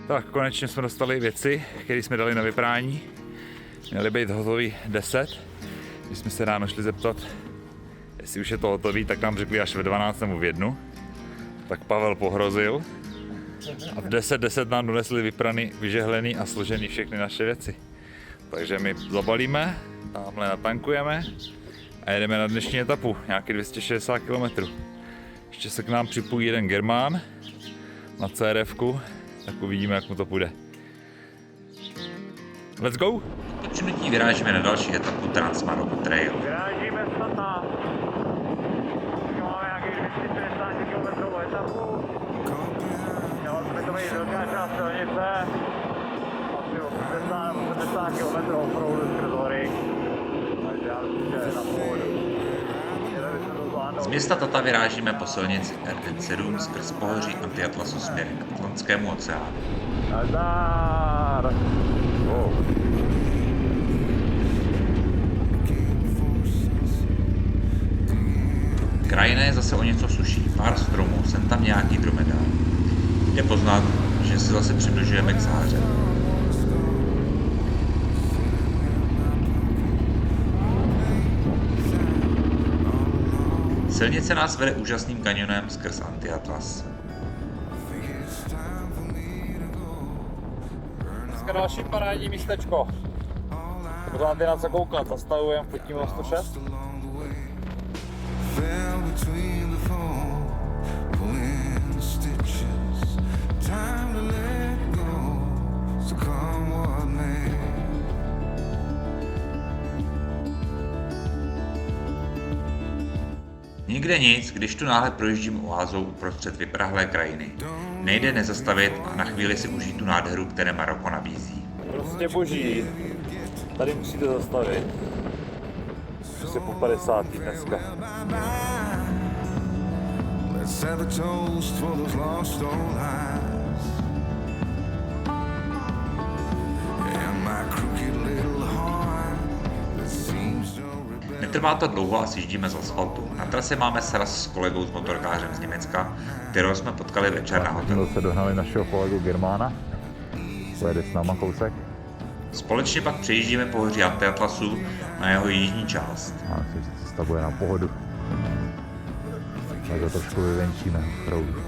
Tak konečně jsme dostali věci, které jsme dali na vyprání. Měly být hotový 10. Když jsme se ráno šli zeptat, jestli už je to hotový, tak nám řekli až ve 12 nebo v 1. Tak Pavel pohrozil a v 10:10 nám donesli vypraný, vyžehlený a složený všechny naše věci. Takže my zabalíme, tamhle natankujeme a jedeme na dnešní etapu, nějaký 260 km. Ještě se k nám připojí jeden Germán na CRF-ku, tak uvidíme, jak mu to půjde. Let's go! Po činutí vyrážíme na další etapu Transmaroku Trail. Vyrážíme z Tata. Máme nějakých 260 km etapu. Měla by to být velká část silnice. Asi 80 km offroadu skrz hory. Takže já myslím, že je na pohodu. Z města Tata vyrážíme po silnici RN7 skrz pohoří Antiatlasu směrem k Atlantskému oceánu. Nazdar! Wow. Krajina je zase o něco suší, pár stromů, sem tam nějaký dromedár. Je poznat, že se zase přibližujeme k Sáře. Silnice nás vede úžasným kanionem skrz Antiatlas. Dneska další parádní místečko. Pořád je na co koukat, zastavujeme, fotíme na 106. Nikde nic, když tu náhle projíždím oázou uprostřed vyprahlé krajiny. Nejde nezastavit a na chvíli si užít tu nádheru, které Maroko nabízí. Prostě boží. Tady musíte zastavit. Už se po 50. dneska. Netrvá to dlouho a sjíždíme z asfaltu. Na trase máme sraz s kolegou s motorkářem z Německa, kterého jsme potkali večer na hotelu. Se dohnali našeho kolegu Germána. Pojede s náma kousek. Společně pak přejíždíme pohoří Antiatlasu na jeho jižní část. A myslím, že cesta bude na pohodu. Tak ho trošku vyvenčíme proudu.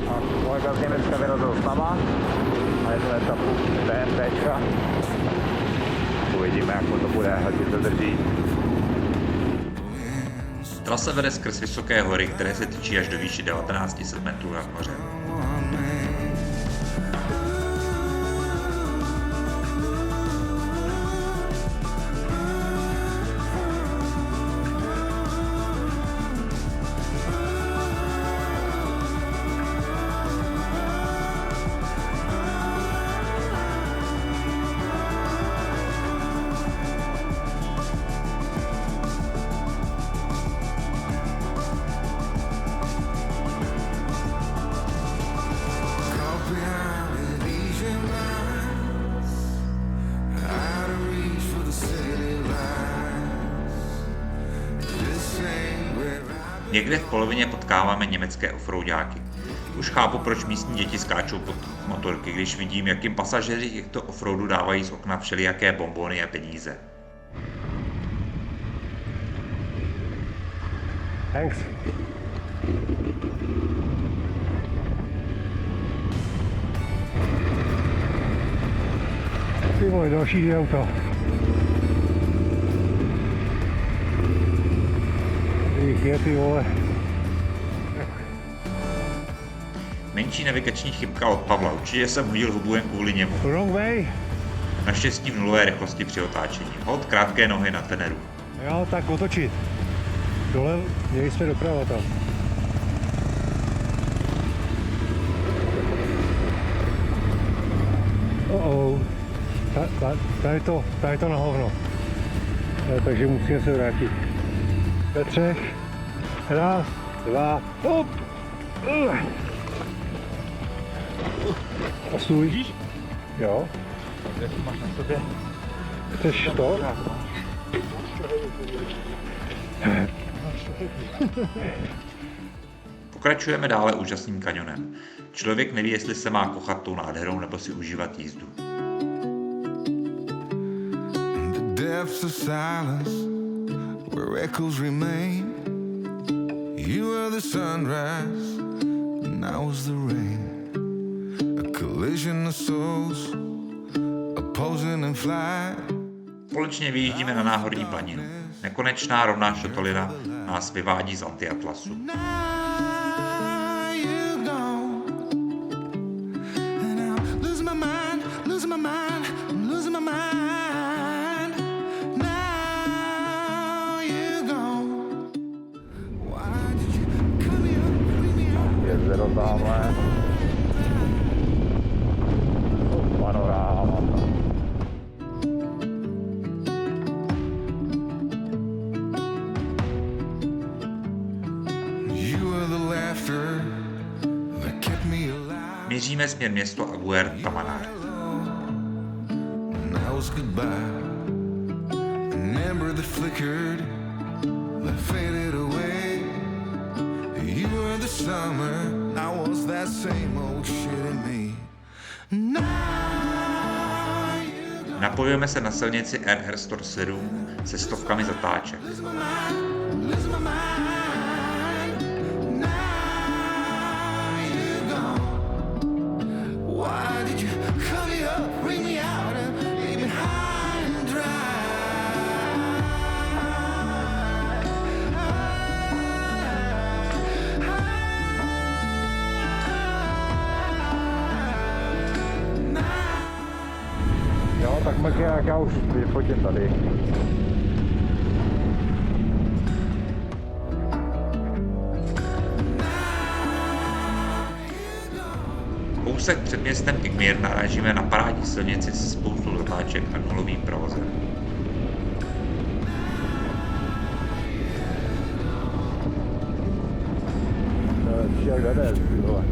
A kolega z Německa vyrazil s náma a je to etapu DMTčka. Uvidíme, jak to bude, ať to drží. Trasa vede skrz vysoké hory, které se tyčí až do výše 1900 metrů nad mořem. Někde v polovině potkáváme německé offroadáky. Už chápu, proč místní děti skáčou pod motorky, když vidím, jak jim pasažéři těchto offroadů dávají z okna všelijaké bonbony a peníze. Thanks. Ty vole, další dvě auta. Jich je, ty vole. Menší navigační chybka od Pavla, určitě jsem hodil hubu jen kvůli němu. Wrong way. Naštěstí v nulové rychlosti při otáčení. Hod krátké nohy na teneru. Jo, tak otočit. Dole, měli jsme doprava tam. Tady to na hovno. Takže musíme se vrátit. Ve třech. Raz, dva, hop! A stůj. Jo. Jak to máš na sobě? Chceš to? Pokračujeme dále úžasným kanionem. Člověk neví, jestli se má kochat tou nádherou nebo si užívat jízdu. Depths of silence where echoes remain. You were the sunrise and I was the rain. A collision of souls opposing in flight. Společně vyjíždíme na náhorní planinu. Nekonečná rovná šotolina nás vyvádí z Antiatlasu. Jezero tamhle. Panoráma. Míříme směr město Aguer Tamanar. Napojujeme se na silnici RR 107 se stovkami zatáček. Jo, tak jak já už vyfotím tady. Kousek před městem Igmír narážíme na parádní silnici se spoustou zatáček a nulovým provozem. Jak jde, tyhle.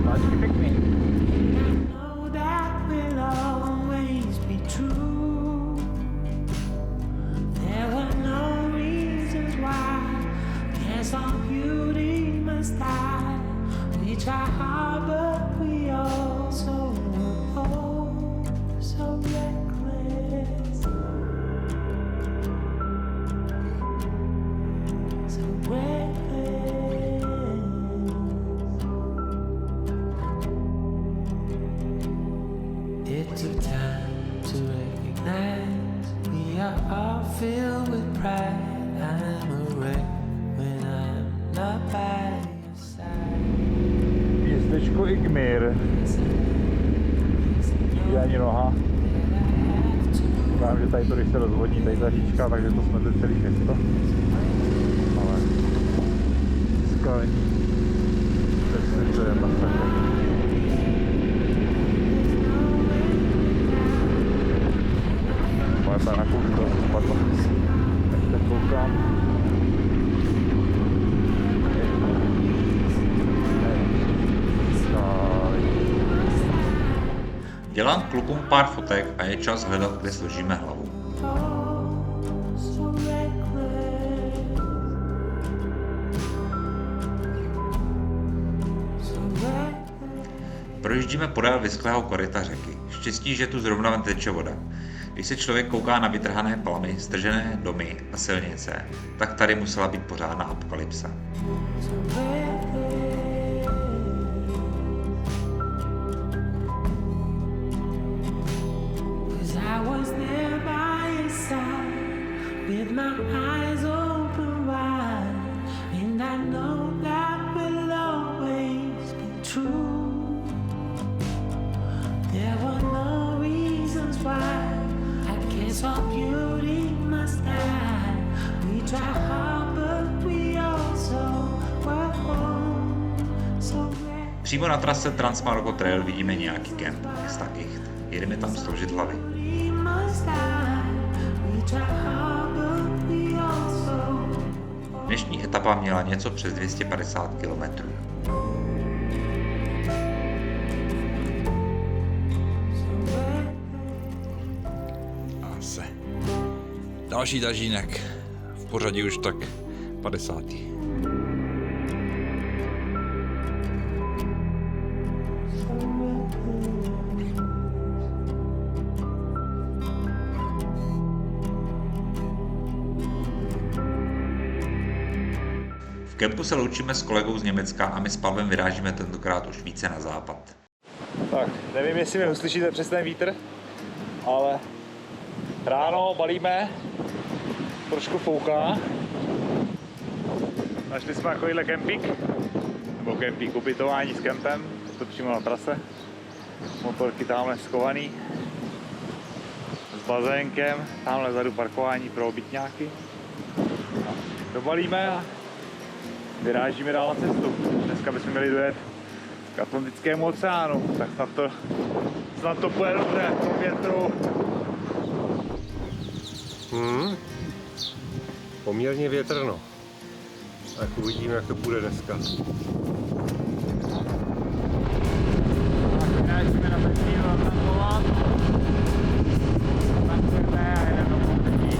Značky pěkný. It took time to recognize we are all filled with pride. I'm a wreck when I'm not by your side. Městečko Igmír. Je ani noha. Vím, že tady to, když se rozvodní, tady ta říčka, takže to smete celý město. Ale skalní. To je masakr. Ale ta na koušku spadla. Tak se koukám. Dělám klukům pár fotek a je čas hledat, kde složíme hlavu. Projíždíme podél vyschlého koryta řeky. Štěstí, že tu zrovna teče voda. Když se člověk kouká na vytrhané plamy, stržené domy a silnice, tak tady musela být pořádná apokalypsa. Přímo na trase Trans-Maroko Trail vidíme nějaký kemp, města Icht. Jedeme tam složit hlavy. Dnešní etapa měla něco přes 250 km. Zase. Další tažínek. V pořadí už tak 50. V kempu se loučíme s kolegou z Německa a my s Pavlem vyrážíme tentokrát už více na západ. Tak, nevím, jestli mě uslyšíte přes ten vítr, ale ráno balíme, trošku fouká. Našli jsme takovýhle kempík, nebo kempík, ubytování s kempem, je to přímo na trase. Motorky tamhle schovaný, s bazénkem, tamhle vzadu parkování pro obytňáky. Dobalíme a vyrážíme dál na cestu. Dneska bychom měli dojet k Atlantickému oceánu, tak snad to půjde dobře v tom větru. Poměrně větrno. Tak uvidíme, jak to bude dneska. Tak vyrážíme na benzínu natankovat. Tankujeme a jedeme do Polteky.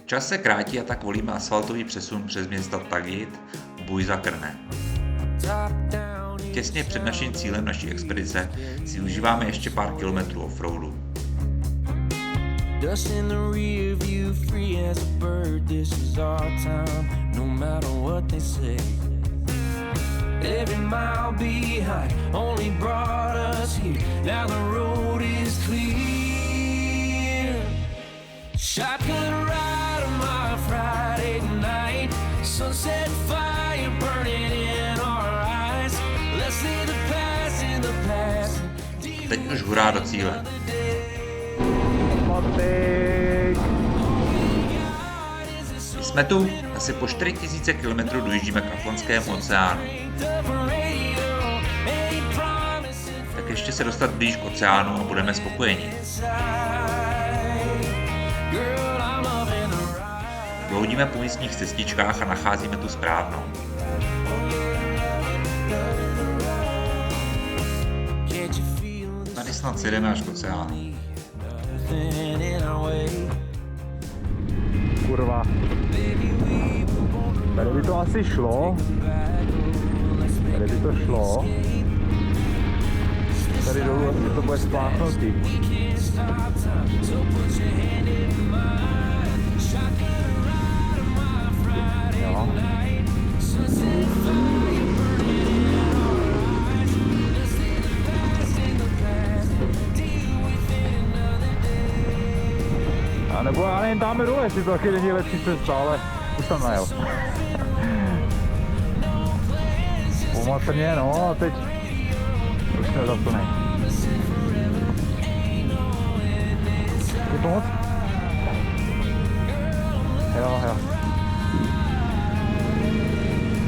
Čas se krátí a tak volíme asfaltový přesun přes města Tagit u Bujza-Krne. Těsně před naším cílem naší expedice si užíváme ještě pár kilometrů offroadu. Dust in the rear view, free as a bird. This is our time, no matter what they say. Every mile behind only brought us here. Now the road is clear. Shotgun ride on my Friday night. Sunset fire burning in our eyes. Let's leave the past in the past. Teď už hurá do cíle. Jsme tu, asi po 4000 km dojíždíme k Atlantskému oceánu. Tak ještě se dostat blíž k oceánu a budeme spokojeni. Bloudíme po místních cestičkách a nacházíme tu správnou. Tady snad jedeme až k oceánu. Kurva. Tady by to asi šlo. Tady by to šlo. Tady dolů asi to bude spláchnutý. Jo. A nebo já nevím, dáme dole, jestli to taky není lepší cesta, ale už tam najel. Pomatrně, no a teď už jsme za to nej. Chci pomoct? Jo, jo.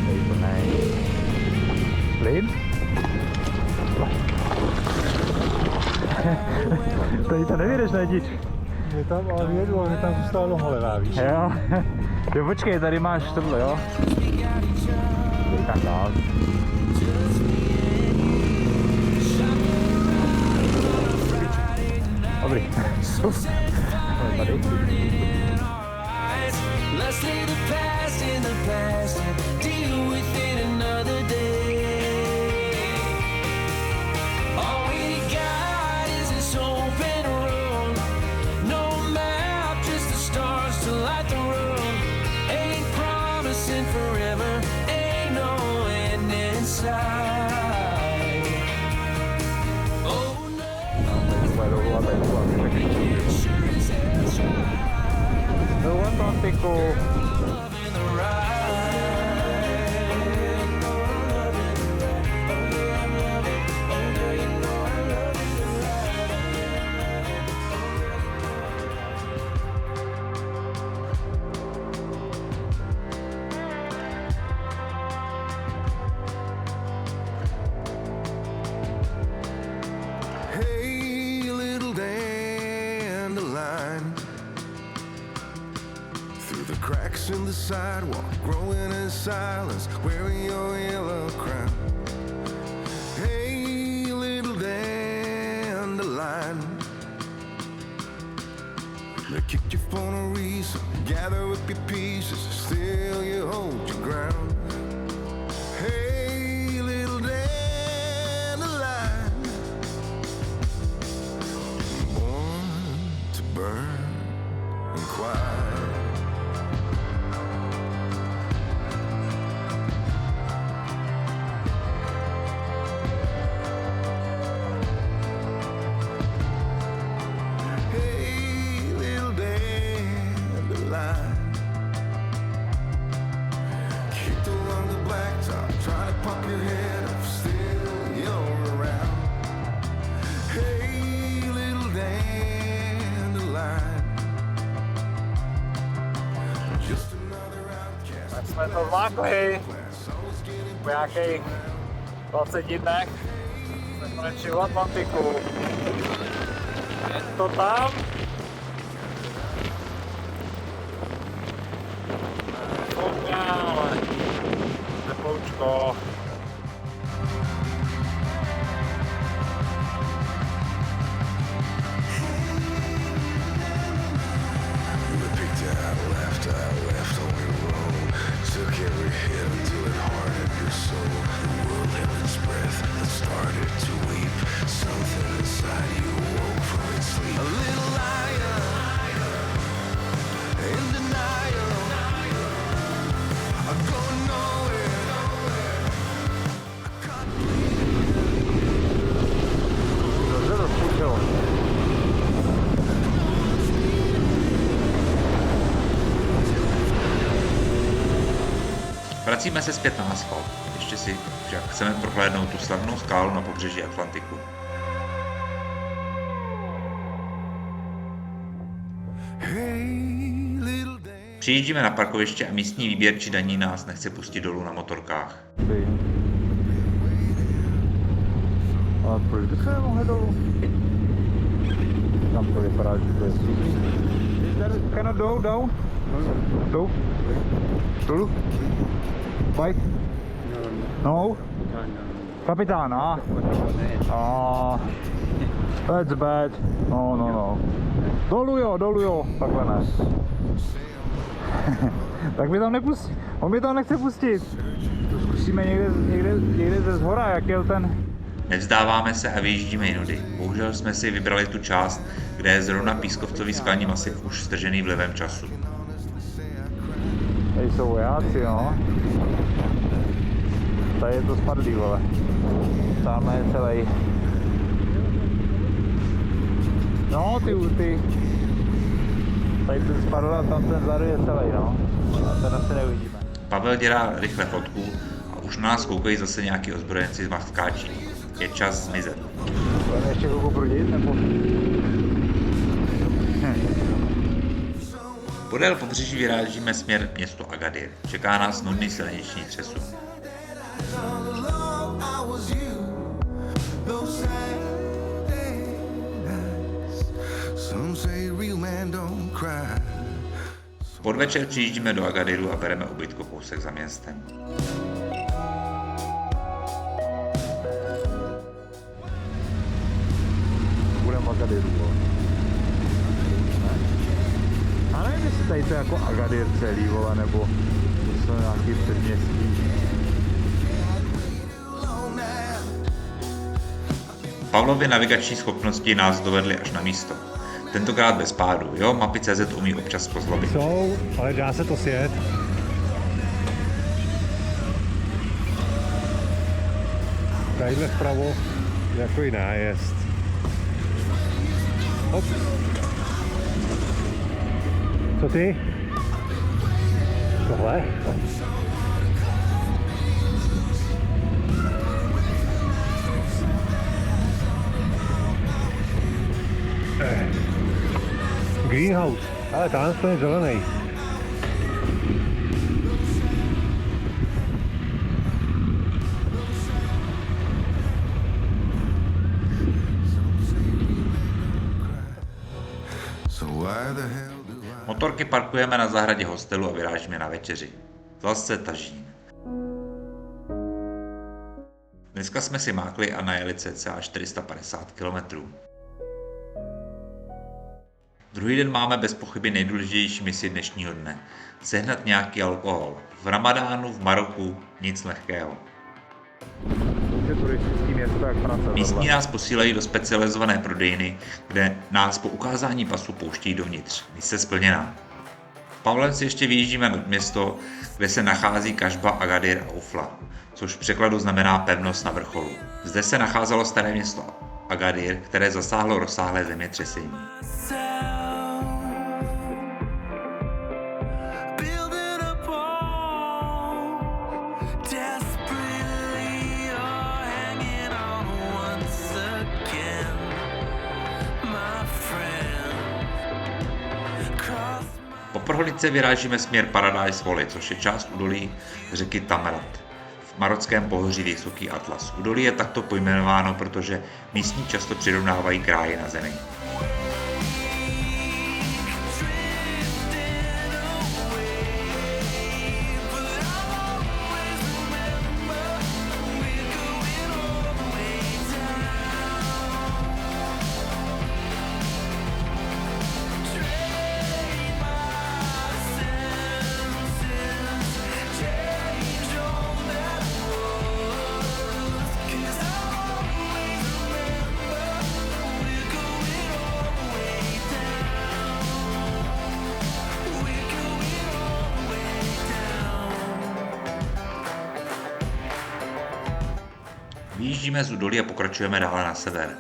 Teď to nej. Plyn? Tady to nevědeš najít. Je tam, ale vědu, ale tam zůstala noha levá, víš? Jo. Jo, počkej, tady máš tohle, jo? Tady tam dál. Dobrý. Tady. Let's leave the past in the past and deal with it another day. All we got is this open road. No map, just the stars to light the road. Ain't promising forever, ain't no end in sight. Oh no. Do Atlantiku. Hey, little dandelion, Pacing the sidewalk, growing in silence, wearing your yellow crown. Hey, little dandelion, they kicked you for no reason. Gather up your pieces, still you hold your ground. Hey, little dandelion, born to burn and quiet. Hey, little dandelion, kicked along the blacktop, trying to pop your head up, still you're around. Hey, little dandelion, just another outcast. Tak jsme to zmákli. Po nějakých 20 dnech jsme konečně u Atlantiku. Je to tam. Koukám. Teploučko. We picked out, left, only roll. Took every hit until it hardened your soul. The world held its breath and started to weep. Something inside you woke from its sleep. A little lion in denial. I'm going nowhere. Dobře to zkušilo. Vracíme se zpět na asfalt. Ještě si však chceme prohlédnout tu slavnou skálu na pobřeží Atlantiku. Hey, little Dan. Přijíždíme na parkoviště a místní výběrčí daní nás nechce pustit dolů na motorkách. A proč bych se nemohl dolů? Tam to vypadá, že to je slíbí. Cannot go down? Down? Dolů? Bike? No? Kapitána? That's bad. No. Dolů jo, takhle ne. Tak mě tam nepustí. On mě tam nechce pustit. To zkusíme někde ze zhora, jak jel ten. Nevzdáváme se a vyjíždíme jinudy. Bohužel jsme si vybrali tu část, kde je zrovna pískovcový skalní masiv už stržený vlivem času. Tady jsou vojáci, no. Tady je to spadlý, vole. Tamhle je celý. No, ty. Tady ten spadl a tam ten vzadu je celý, no. A ten asi neuvidíme. Pavel dělá rychle fotku a už na nás koukají zase nějaký ozbrojenci z mavkáčí. Je čas zmizet. Budeme ještě chvilku prudit, nebo? Podél pobřeží vyrážíme směr město Agadir. Čeká nás nudný silniční přesun. V podvečer přijíždíme do Agadiru a bereme ubytko kousek za městem. Budeme v Agadiru, vole. A nevím, jestli tady to je jako Agadir celý, vole, nebo to jsou nějaký předměstí. Pavlovy navigační schopnosti nás dovedly až na místo. Tentokrát bez pádu, jo? Mapy CZ umí občas pozlobit. Jsou, ale dá se to sjet. Tadyhle vpravo jako i nájezd. Hop. Co ty? Tohle? Greenhouse, ale tam to je zelený. Motorky parkujeme na zahradě hostelu a vyrážíme na večeři. Zase Tažín. Dneska jsme si mákli a najeli cca 450 km. Druhý den máme bez pochyby nejdůležitější misi dnešního dne. Sehnat nějaký alkohol. V Ramadánu, v Maroku, nic lehkého. Místní nás posílají do specializované prodejny, kde nás po ukázání pasu pouštějí dovnitř. Mise splněná. Pavlem si ještě vyjíždíme nad město, kde se nachází kašba Agadir a Ufla, což v překladu znamená pevnost na vrcholu. Zde se nacházelo staré město Agadir, které zasáhlo rozsáhlé zemětřesení. Po prohlídce vyrážíme směr Paradise Valley, což je část údolí řeky Tamarat. V marockém pohoří Vysoký Atlas. Údolí je takto pojmenováno, protože místní často přirovnávají k ráji na zemi. Vyjíždíme z údolí a pokračujeme dále na sever.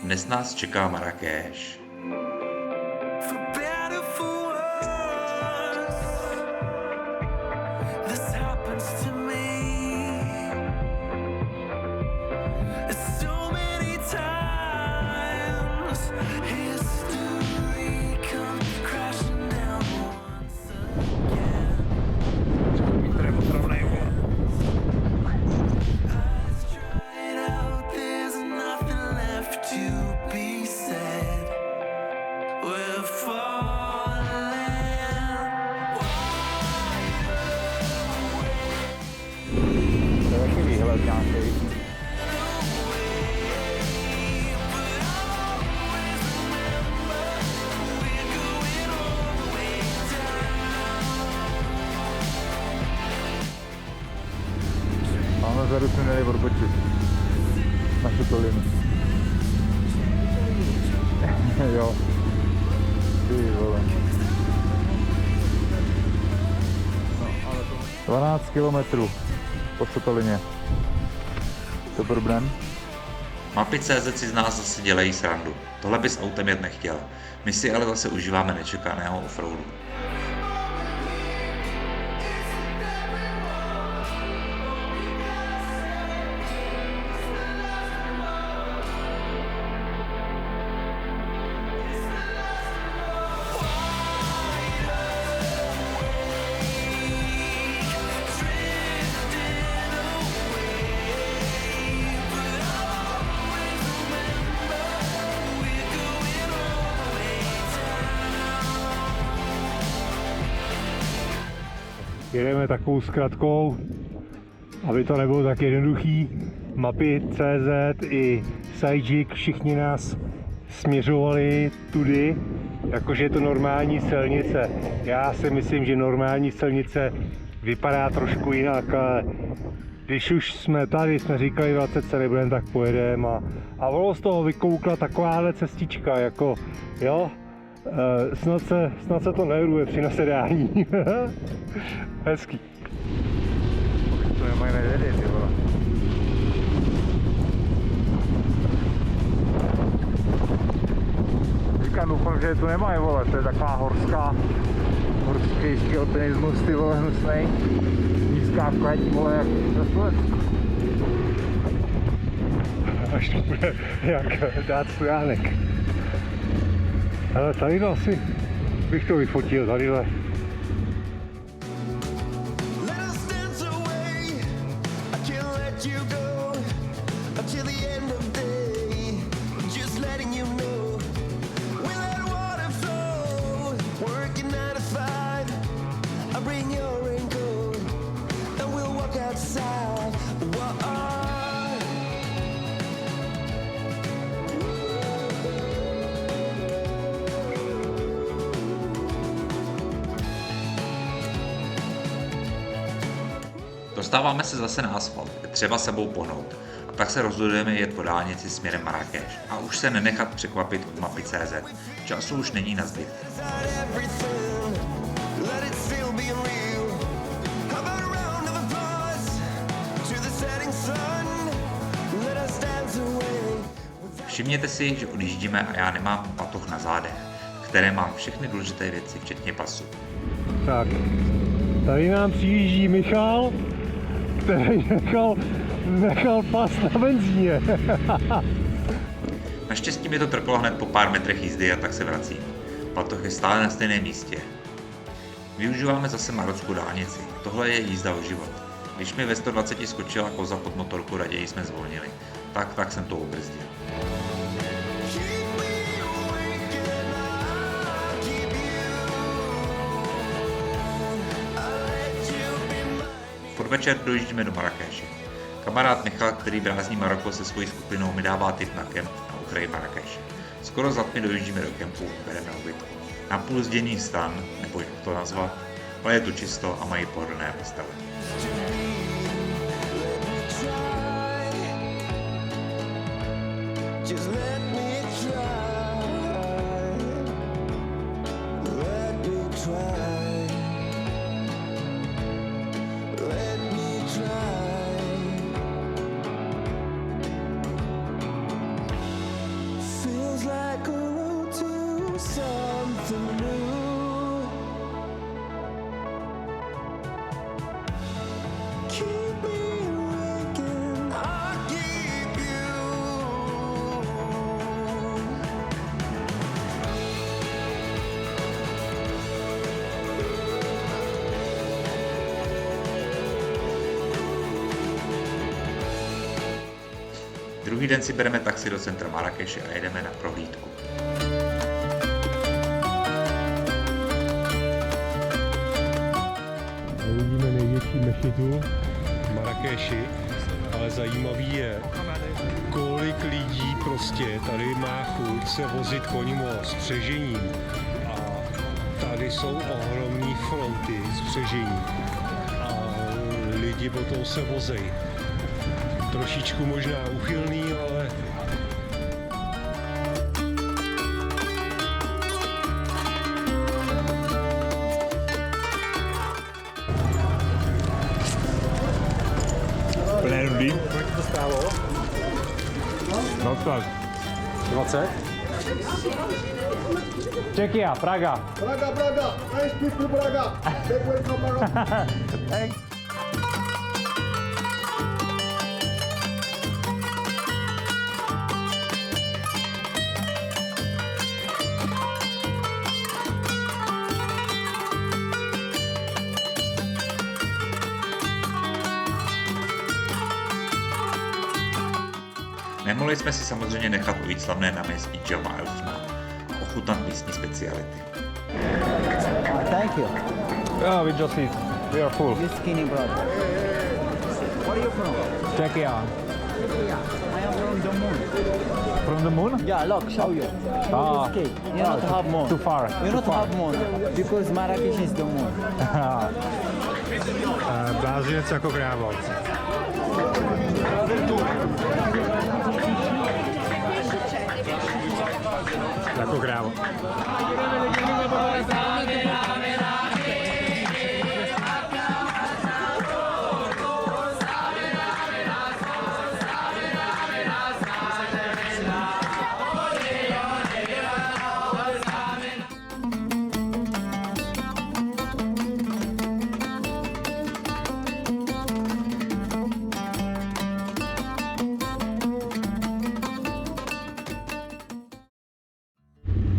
Dnes nás čeká Marrákeš. Máme zadu jsme měli odbočit na Šutolinu. Jo. Ty vole. 12 kilometrů po Šutolině. To problém? Mapy.cz si z nás zase dělají srandu. Tohle bys autem jet nechtěl. My si ale zase užíváme nečekaného offroadu. Jedeme takovou zkratkou, aby to nebylo tak jednoduchý. Mapy.cz i Sajik, všichni nás směřovali tudy, jakože je to normální silnice. Já si myslím, že normální silnice vypadá trošku jinak, ale když už jsme tady, jsme říkali 20 se nebudeme, tak pojedeme a ono z toho vykoukla takováhle cestička, jako jo, snad se to neuruje při nasedání. Hezký. To nemají nevědět, ty vole. Říkám, doufám, že tu nemají, vole, to je taková horský alpinismus, ty vole, hnusnej. Nízká kleť, vole, jak na Slovensku. Až to bude jak dát stojánek. Ale tady asi bych to vyfotil, tadyhle. Dostáváme se zase na asfalt, je třeba sebou pohnout. A tak se rozhodujeme jet po dálnici směrem Marrákeš. A už se nenechat překvapit od mapy CZ. Času už není na zbyt. Všimněte si, že odjíždíme a já nemám batoh na zádech, v které mám všechny důležité věci, včetně pasu. Tak, tady nám přijíždí Michal, který nechal pas na benzíně. Naštěstí mi to trklo hned po pár metrech jízdy a tak se vracím. Batoh je stále na stejném místě. Využíváme zase marockou dálnici. Tohle je jízda o život. Když mi ve 120 skočila koza pod motorku, raději jsme zvolnili. Tak jsem to ubrzdil. V podvečer dojíždíme do Marrákeše. Kamarád Michal, který brázní Maroko se svojí skupinou, mi dává tip na kemp na okraji Marrákeše. Skoro za tmy dojíždíme do kempu, bereme ubytku. Napůl zděný stan, nebo jak to nazvat, ale je tu čisto a mají pohodlné postele. Just let me try. Let me try. Let me try. Feels like a road to something new. Keep me waking. I'll keep you. Druhý den si bereme taxi do centra Marrákeše a jedeme na prohlídku. Uvidíme největší mešitu v Marrákeši, ale zajímavý je, kolik lidí prostě tady má chuť se vozit koňmo s přežením. A tady jsou ohromné fronty s přežením. A lidi potom se vozejí. Trošičku možná uchylný, ale Plné nudy. kolik to stálo? No tak. 20? Czechia, Praga. Braga, I speak to Braga. Take away from Braga. Nemohli jsme si samozřejmě nechat ujít slavné náměstí Jama Elfna a ochutnat místní speciality. Thank you. Oh, we just eat. We are full. This skinny brother. Where are you from? Czechia. I am from the moon. From the moon? Yeah, look, show you. Ah. Okay. You not have moon. Too far. You not have moon because Marrakesh is the moon. Blázinec jako kráva. Jako kráva.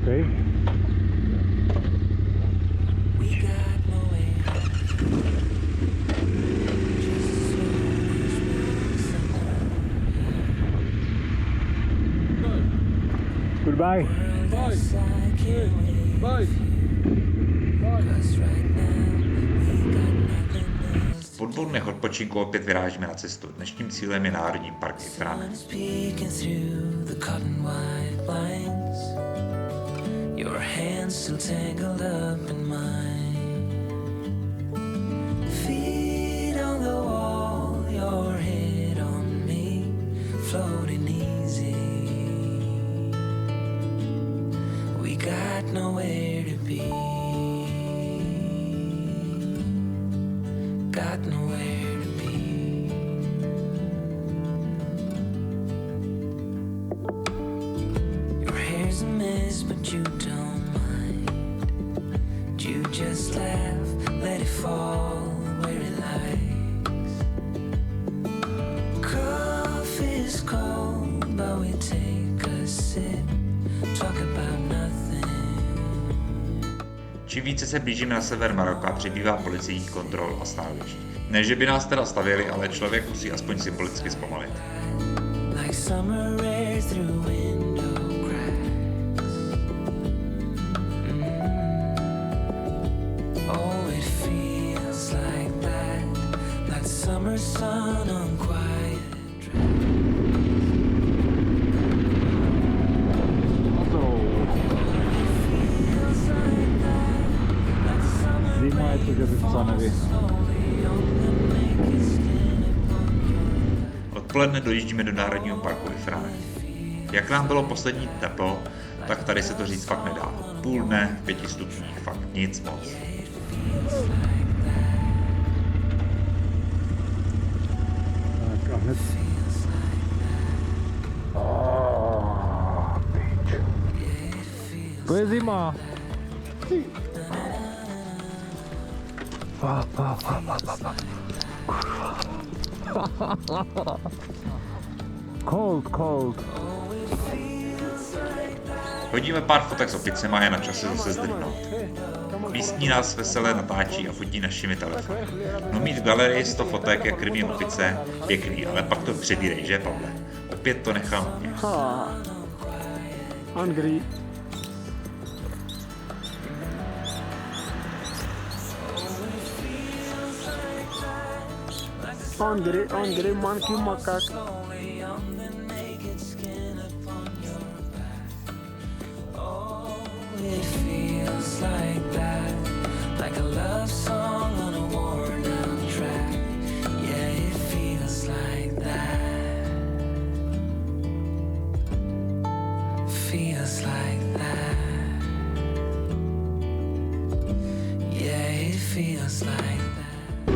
Okay. We got no way. Goodbye. Bye. Bye. Po 2 dnech odpočinku opět vyrážíme na cestu. Dnešním cílem je Národní park Ifrane. Peeking through the cotton white blinds. Your hands still tangled up in mine. Feet on the wall. floating easy. We got nowhere to be. Got nowhere to be. Your hair's a mess, but you don't mind. You just laugh, let it fall where it likes. Coffee's cold, but we take a sip, talk about nothing. Čím více se blížíme na sever Maroka, přibývá policejních kontrol a stanovišť. Ne, že by nás teda stavěli, ale člověk musí aspoň symbolicky zpomalit. Like summer air through window cracks. Oh, it feels like that, like summer sun on quiet tracks. Zima je to, že by psa nevyhnul. Odpoledne dojíždíme do Národního parku Ifrane. Jak nám bylo poslední teplo, tak tady se to říct fakt nedá. Půl dne v 5 stupních, fakt nic moc. Tak a hned. To je zima. Cold. Hodíme pár fotek s opicema a je na čase zase zdrhnout. Místní nás veselé natáčí a fotí našimi telefony. No mít v galerii 100 fotek, jak krmí opice, pěkný, ale pak to přebírej, že Pavle? Opět to nechám mě. Hungry. Hungry, monkey, makak. It feels like that, like a love song on a worn out track. Yeah, it feels like that. Feels like that. Yeah, it feels like that.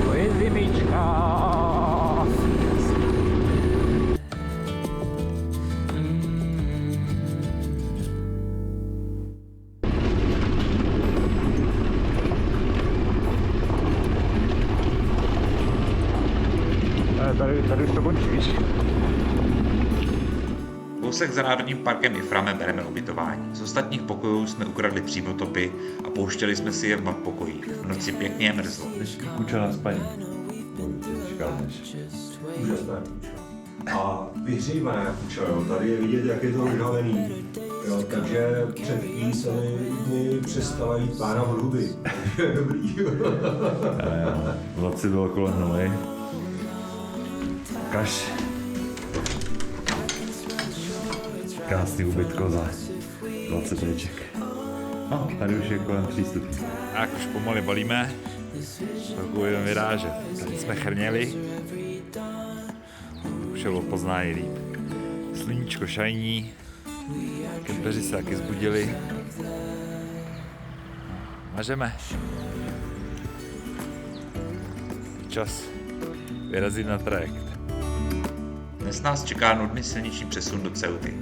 To je zimička. Tady už to končí, víš? Kousek za Národním parkem Iframe bereme ubytování. Z ostatních pokojů jsme ukradli přímotopy a pouštěli jsme si je v pokojích. V noci pěkně mrzlo. Kuča na spaní. Úžasná kuča. A vyhřívané kuča, jo. Tady je vidět, jak je to vyhavený. Jo, takže před mi přestala jít pána v hruby. Takže dobrý. V noci bylo kolem nuly. Kaš. Krásný ubytko za 20 deček. No, tady už je kolem 3 stupňů. Tak už pomalu balíme. Trochu budeme vyrážet. Tady jsme chrněli. Už je bylo poznání líp. Sluníčko šajní. Kempeři se taky zbudili. Mažeme. Čas vyrazit na trajekt. Dnes nás čeká nudný silniční přesun do Ceuty.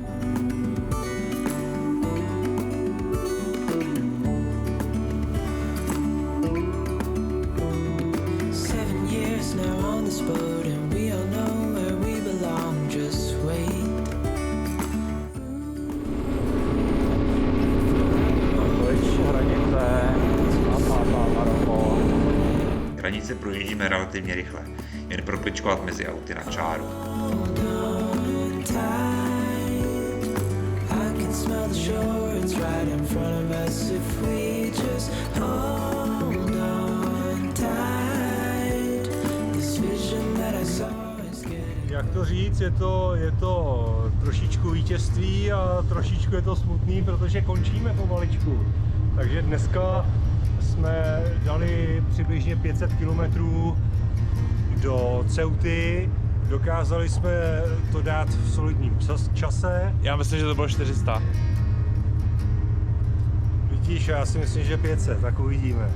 Hranice projíždíme relativně rychle, jen prokličkovat mezi auty na čáru. Jak to říct, je to trošičku vítězství a trošičku je to smutný, protože končíme pomaličku. Takže dneska jsme dali přibližně 500 km do Ceuty Dokázali jsme to dát v solidním čase. Já myslím, že to bylo 400. Vidíš, já si myslím, že 500, tak uvidíme.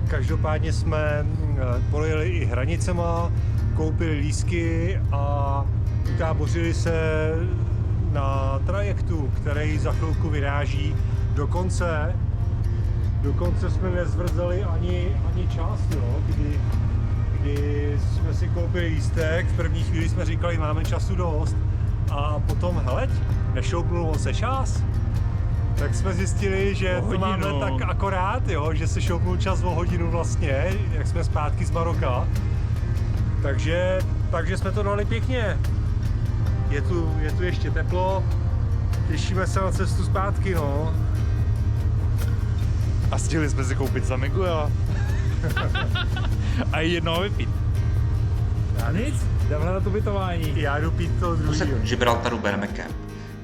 Každopádně jsme projeli i hranicema, koupili lístky a utábořili se na trajektu, který za chvilku vyráží. Dokonce jsme nezvrzeli ani čas, jo, kdy jsme si koupili lístek, v první chvíli jsme říkali, máme času dost a potom, heleď, nešoupnul se čas. Tak jsme zjistili, že to máme tak akorát, jo, že se šoupnul čas o hodinu vlastně, jak jsme zpátky z Maroka. Takže jsme to dali pěkně. Je tu ještě teplo, těšíme se na cestu zpátky, no. A stihli jsme si koupit za Miguela. A jednoho vypít. A nic, jdeme na to ubytování. Já jdu pít to druhý. Se v Gibraltaru bereme kemp.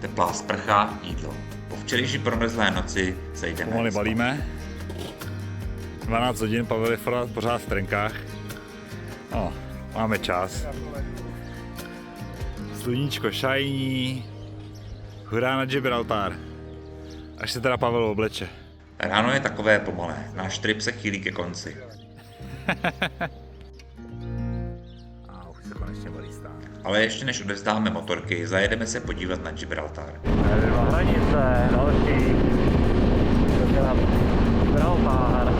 Teplá sprcha, jídlo. Po včerejší promrzlé noci se jdeme. Pomaly balíme. 12 hodin, Pavel je pořád v trenkách. No, máme čas. Sluníčko šajní. Hurá na Gibraltar. Až se teda Pavel obleče. Ráno je takové pomalé. Náš trip se chýlí ke konci. A už se konečně balí stát. Ale ještě než odevzdáme motorky, zajedeme se podívat na Gibraltar. Dva hranice, další. Gibraltar. Gibraltar,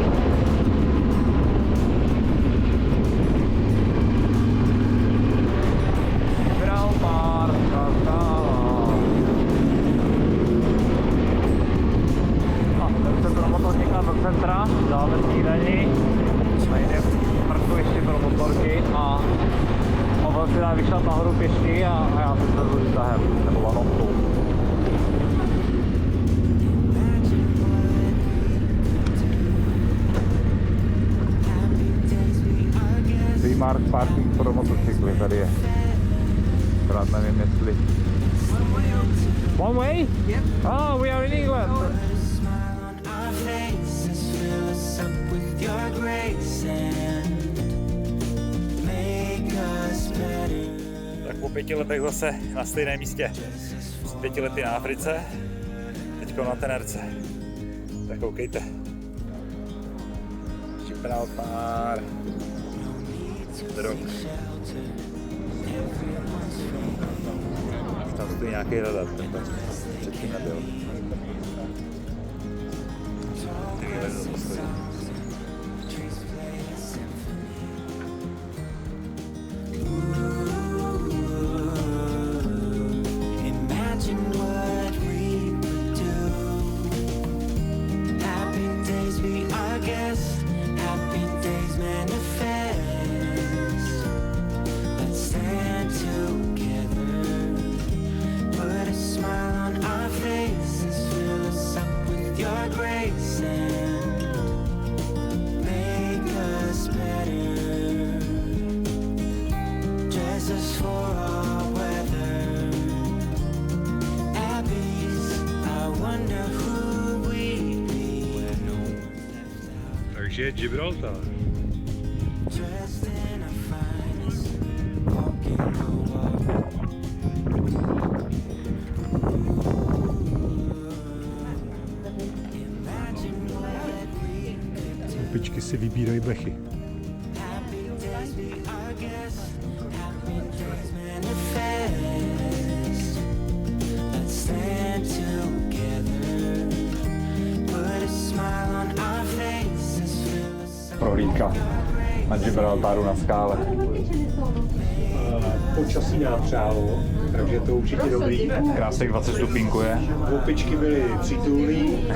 a jdeme se pro motor někam do centra, dáme snídaní. Najdeme parku ještě pro motorky a Pavel si dá vyšlat nahoru pěšky a já se zvedu výtahem, nebo lanovkou. Mark parking pro motocykly, tady je. Rád nevím jestli. One way? Yep. Oh, we are in England. Tak po 5 letech zase na stejném místě. 5 lety na Africe, teďko na Tenerce. Tak koukejte. Gibraltar. Drog. Tam stojí nějaký radar, ten tam předtím nebyl. Ty vylez do poslední. Takže Gibraltar. Opičky si vybírají blechy. Prohlídka na Gibraltaru na skále. Počasí nám přálo, takže to určitě dobrý. Krásných 20 stupínku je. Opičky byly přítulný,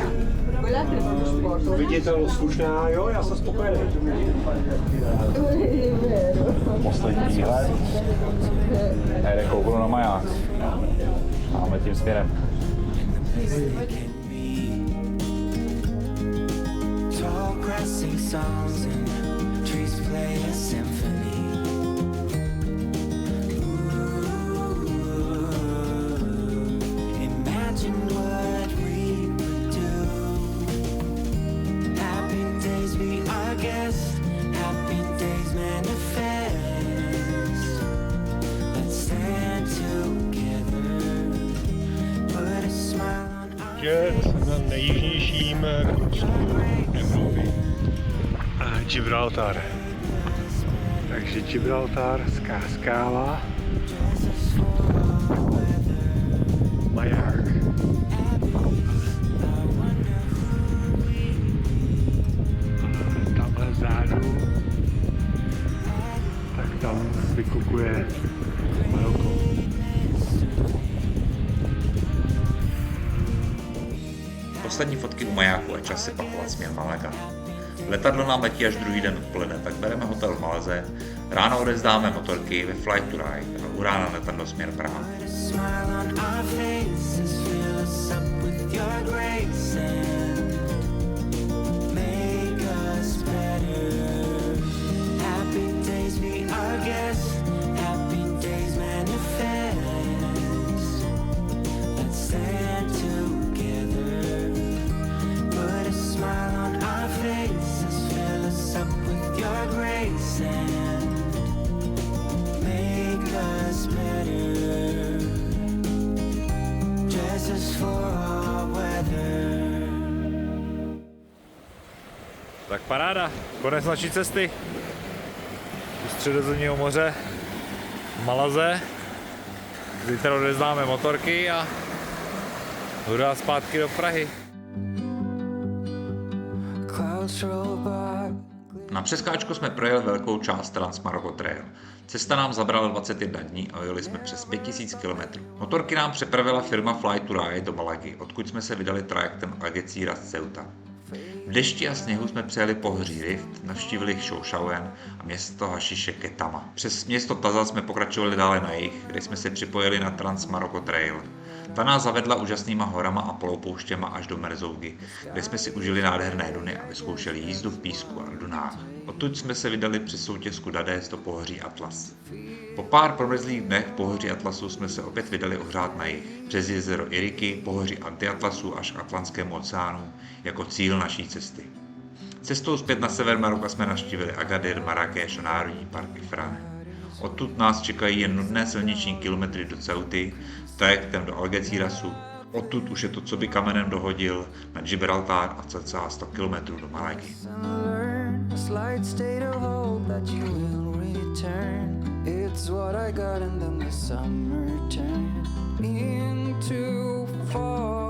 viditelnost slušná, jo, já jsem spokojený. Poslední výhled. Jde kouknu na maják. Máme tím směrem. Tall grassing songs and trees play a symphony. Ooh, imagine what we would do. Happy days be our guest, happy days manifest. Gibraltar. Takže Gibraltarská skála. Maják. A tamhle vzadu, tak tam vykukuje Maroko. Poslední fotky u majáku a čas si pakovat směr Malaga. Letadlo nám letí až druhý den odpoledne, tak bereme hotel v Malaze, ráno odezdáme motorky ve Flight to Ride a u rána letadlo směr Praha. Smile on our faces, fill us up with your grace and make us better. Happy days be our guest, happy days manifest. Let's stand together, put a smile on our faces, fill us up with your grace and make us better. Tak paráda, konec naší cesty u Středozemního moře v Malaze. Zítra odezdáme motorky a hurá zpátky do Prahy. Clouds roll by. Na přeskáčku jsme projeli velkou část Trans-Maroko Trail. Cesta nám zabrala 21 dní a jeli jsme přes 5000 km. Motorky nám přepravila firma Flight to Ride do Malagy, odkud jsme se vydali trajektem Algeciras Ceuta. V dešti a sněhu jsme přejeli pohoří Rift, navštívili Chouchaouen a město Hašiše Ketama. Přes město Taza jsme pokračovali dále na jih, kde jsme se připojili na Trans-Maroko Trail. Ta nás zavedla úžasnýma horama a polopouštěma až do Merzougy, kde jsme si užili nádherné duny a vyzkoušeli jízdu v písku a dunách. Odtud jsme se vydali přes soutězku Dades do pohoří Atlas. Po pár promrzlých dnech v pohoří Atlasu jsme se opět vydali ohřát na jih, přes jezero Iriky, pohoří Antiatlasu až k Atlantskému oceánu, jako cíl naší cesty. Cestou zpět na sever Maroka jsme navštívili Agadir, Marrakeš a Národní park Ifrane. Odtud nás čekají jen nudné silniční kilometry do Ceuty, s trajektem do Algecirasu. Odtud už je to, co by kamenem dohodil, na Gibraltar a cca 100 km do Malagy. A slight state of hope that you will return. It's what I got, and then the summer turned into fall.